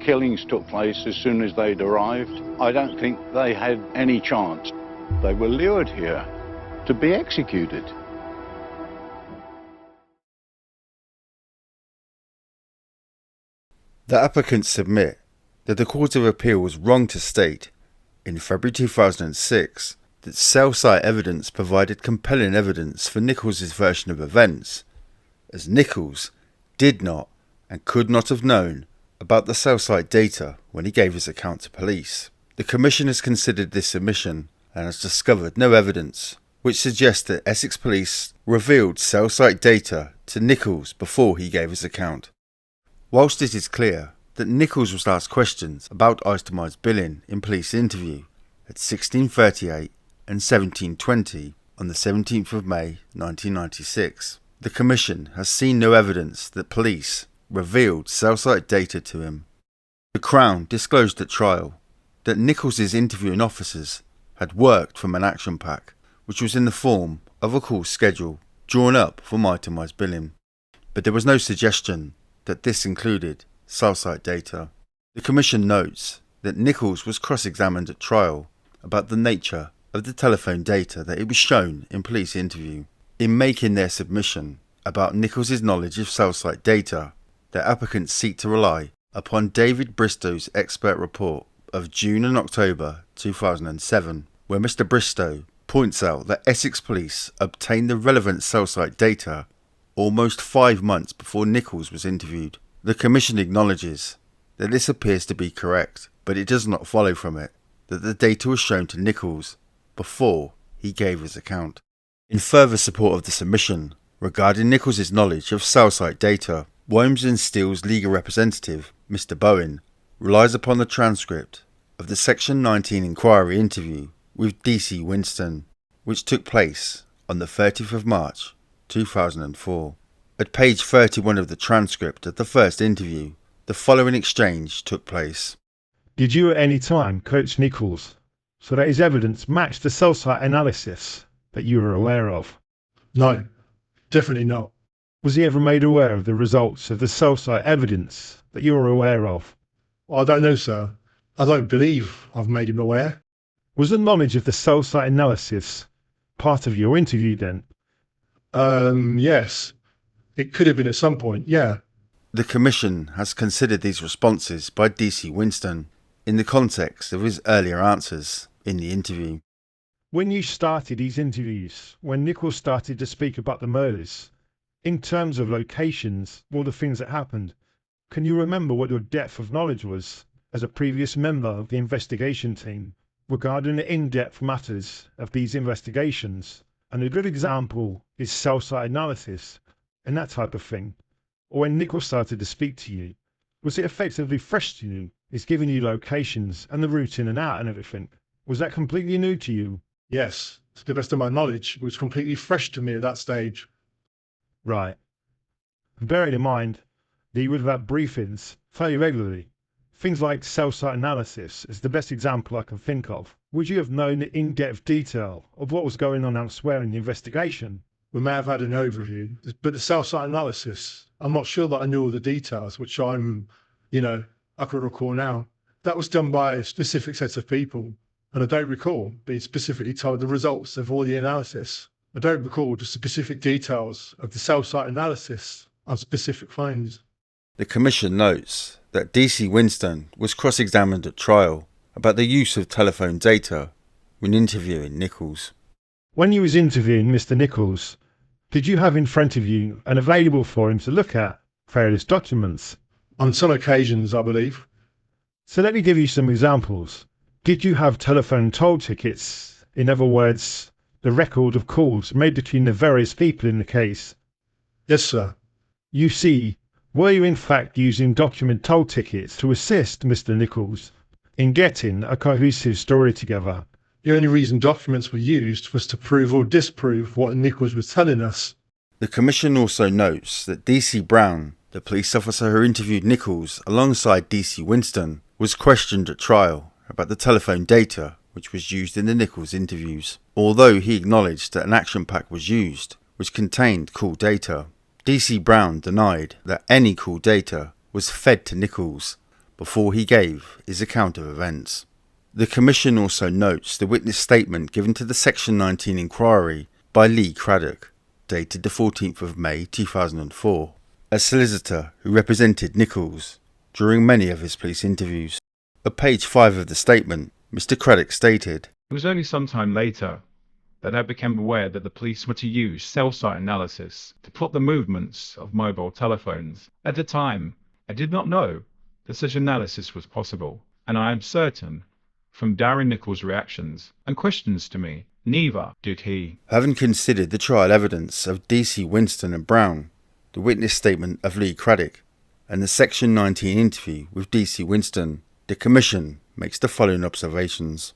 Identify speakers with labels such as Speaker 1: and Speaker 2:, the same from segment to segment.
Speaker 1: killings took place as soon as they'd arrived. I don't think they had any chance. They were lured here to be executed.
Speaker 2: The applicants submit that the Court of Appeal was wrong to state, in February 2006, that cell site evidence provided compelling evidence for Nichols' version of events, as Nichols did not and could not have known about the cell site data when he gave his account to police. The Commission has considered this submission and has discovered no evidence which suggests that Essex Police revealed cell site data to Nichols before he gave his account. Whilst it is clear that Nichols was asked questions about itemised billing in police interview at 16:38 and 17:20 on the 17th of May 1996, the Commission has seen no evidence that police revealed cell site data to him. The Crown disclosed at trial that Nichols' interviewing officers had worked from an action pack which was in the form of a call schedule drawn up from itemised billing, but there was no suggestion that this included cell site data. The Commission notes that Nichols was cross-examined at trial about the nature of the telephone data that it was shown in police interview. In making their submission about Nichols' knowledge of cell site data, the applicants seek to rely upon David Bristow's expert report of June and October 2007, where Mr. Bristow points out that Essex Police obtained the relevant cell site data almost 5 months before Nichols was interviewed. The Commission acknowledges that this appears to be correct, but it does not follow from it that the data was shown to Nichols before he gave his account. In further support of the submission regarding Nichols' knowledge of cell site data, Wombs and Steele's legal representative, Mr. Bowen, relies upon the transcript of the Section 19 inquiry interview with DC Winston, which took place on the 30th of March 2004. At page 31 of the transcript of the first interview, the following exchange took place.
Speaker 3: Did you at any time coach Nichols so that his evidence matched the cell site analysis that you were aware of?
Speaker 4: No, definitely not.
Speaker 3: Was he ever made aware of the results of the cell site evidence that you were aware of?
Speaker 4: I don't know, sir. I don't believe I've made him aware.
Speaker 3: Was the knowledge of the cell site analysis part of your interview then?
Speaker 4: Yes. It could have been at some point, yeah.
Speaker 2: The Commission has considered these responses by DC Winston in the context of his earlier answers in the interview.
Speaker 3: When you started these interviews, when Nichols started to speak about the murders, in terms of locations, all the things that happened, can you remember what your depth of knowledge was as a previous member of the investigation team regarding the in-depth matters of these investigations? And a good example is cell site analysis and that type of thing. Or when Nichols started to speak to you, was it effectively fresh to you? He's giving you locations and the route in and out and everything. Was that completely new to you?
Speaker 4: Yes, to the best of my knowledge, it was completely fresh to me at that stage.
Speaker 3: Right. Bearing in mind that you would have had briefings fairly regularly, things like cell site analysis is the best example I can think of. Would you have known the in-depth detail of what was going on elsewhere in the investigation?
Speaker 4: We may have had an overview, but the cell site analysis, I'm not sure that I knew all the details, which I could recall now. That was done by a specific set of people, and I don't recall being specifically told the results of all the analysis. I don't recall the specific details of the cell site analysis on specific claims.
Speaker 2: The Commission notes that DC Winston was cross-examined at trial about the use of telephone data when interviewing Nichols.
Speaker 3: When you was interviewing Mr. Nichols, did you have in front of you and available for him to look at various documents?
Speaker 4: On some occasions, I believe.
Speaker 3: So let me give you some examples. Did you have telephone toll tickets? In other words, the record of calls made between the various people in the case?
Speaker 4: Yes, sir.
Speaker 3: You see, were you in fact using document toll tickets to assist Mr. Nichols in getting a cohesive story together?
Speaker 4: The only reason documents were used was to prove or disprove what Nichols was telling us.
Speaker 2: The Commission also notes that DC Brown, the police officer who interviewed Nichols alongside DC Winston, was questioned at trial about the telephone data which was used in the Nichols interviews. Although he acknowledged that an action pack was used which contained call data, DC Brown denied that any call data was fed to Nichols before he gave his account of events. The Commission also notes the witness statement given to the Section 19 inquiry by Lee Craddock, dated the 14th of May 2004, a solicitor who represented Nichols during many of his police interviews. At page 5 of the statement, Mr. Craddock stated,
Speaker 5: "It was only some time later that I became aware that the police were to use cell site analysis to plot the movements of mobile telephones. At the time, I did not know that such analysis was possible, and I am certain, from Darren Nichols' reactions and questions to me, neither did he."
Speaker 2: Having considered the trial evidence of DC Winston and Brown, the witness statement of Lee Craddock, and the Section 19 interview with DC Winston, the Commission makes the following observations.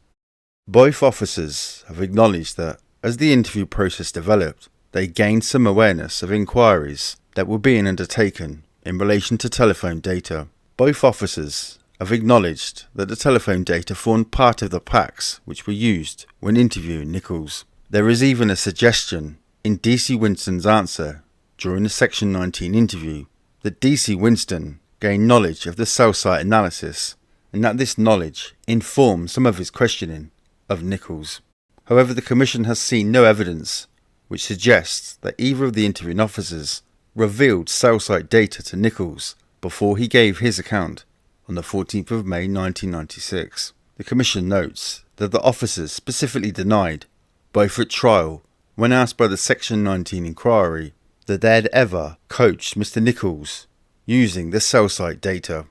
Speaker 2: Both officers have acknowledged that, as the interview process developed, they gained some awareness of inquiries that were being undertaken in relation to telephone data. Both officers have acknowledged that the telephone data formed part of the packs which were used when interviewing Nichols. There is even a suggestion in DC Winston's answer during the Section 19 interview that DC Winston gained knowledge of the cell site analysis and that this knowledge informed some of his questioning of Nichols. However, the Commission has seen no evidence which suggests that either of the interviewing officers revealed cell site data to Nichols before he gave his account on the 14th of May 1996. The Commission notes that the officers specifically denied, both at trial when asked by the Section 19 inquiry, that they had ever coached Mr. Nichols using the cell site data.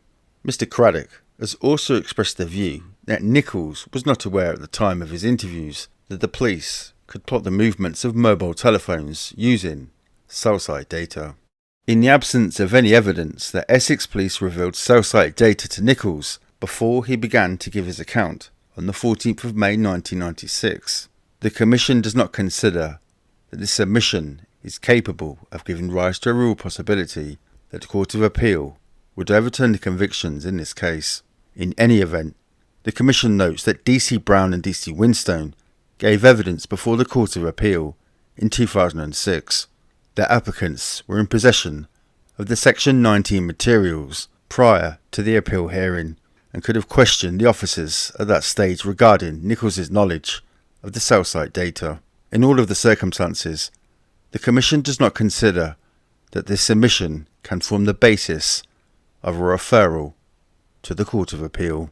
Speaker 2: Mr. Craddock has also expressed the view that Nichols was not aware at the time of his interviews that the police could plot the movements of mobile telephones using cell site data. In the absence of any evidence that Essex police revealed cell site data to Nichols before he began to give his account on the 14th of May 1996, the Commission does not consider that this omission is capable of giving rise to a real possibility that the Court of Appeal would overturn the convictions in this case. In any event, the Commission notes that DC Brown and DC Winstone gave evidence before the Court of Appeal in 2006 that applicants were in possession of the Section 19 materials prior to the appeal hearing and could have questioned the officers at that stage regarding Nichols' knowledge of the cell site data. In all of the circumstances, the Commission does not consider that this omission can form the basis of a referral to the Court of Appeal.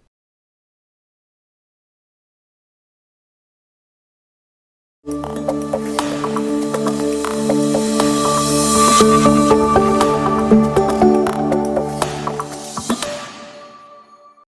Speaker 6: Thank you.